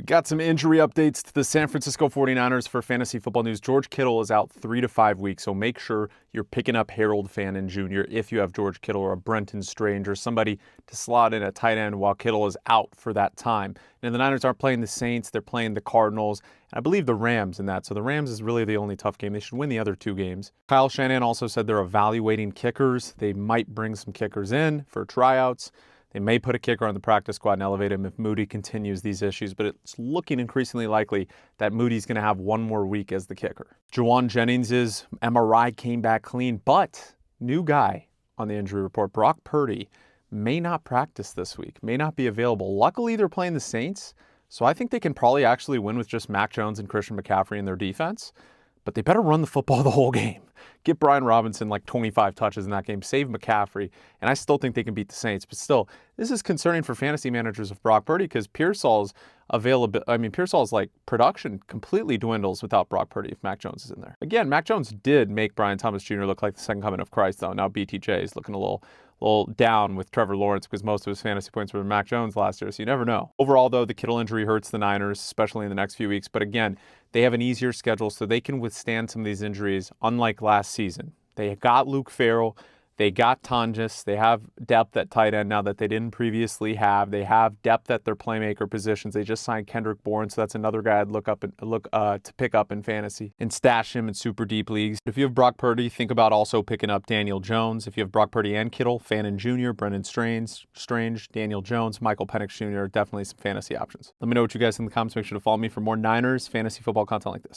We got some injury updates to the San Francisco 49ers for fantasy football news. George Kittle is out 3 to 5 weeks, so make sure you're picking up Harold Fannin Jr. if you have George Kittle or a Brenton Strange or somebody to slot in a tight end while Kittle is out for that time. And the Niners aren't playing the Saints, they're playing the Cardinals, and I believe the Rams in that. So the Rams is really the only tough game. They should win the other two games. Kyle Shanahan also said they're evaluating kickers. They might bring some kickers in for tryouts. They may put a kicker on the practice squad and elevate him if Moody continues these issues, but it's looking increasingly likely that Moody's going to have one more week as the kicker. Jauan Jennings' MRI came back clean, but new guy on the injury report, Brock Purdy, may not practice this week, may not be available. Luckily, they're playing the Saints, so I think they can probably actually win with just Mac Jones and Christian McCaffrey in their defense, but they better run the football the whole game. Get Brian Robinson like 25 touches in that game, save McCaffrey, and I still think they can beat the Saints. But still, this is concerning for fantasy managers of Brock Purdy because Pearsall's like production completely dwindles without Brock Purdy if Mac Jones is in there. Again, Mac Jones did make Brian Thomas Jr. look like the second coming of Christ, though. Now BTJ is looking a little down with Trevor Lawrence because most of his fantasy points were Mac Jones last year, so you never know. Overall, though, the Kittle injury hurts the Niners, especially in the next few weeks. But again, they have an easier schedule, so they can withstand some of these injuries, unlike last season. They got Luke Farrell. They got Tonjes. They have depth at tight end now that they didn't previously have. They have depth at their playmaker positions. They just signed Kendrick Bourne, so that's another guy I'd look to pick up in fantasy and stash him in super deep leagues. If you have Brock Purdy, think about also picking up Daniel Jones. If you have Brock Purdy and Kittle, Fannin Jr., Brendan Strange, Daniel Jones, Michael Penix Jr. are definitely some fantasy options. Let me know what you guys think in the comments. Make sure to follow me for more Niners fantasy football content like this.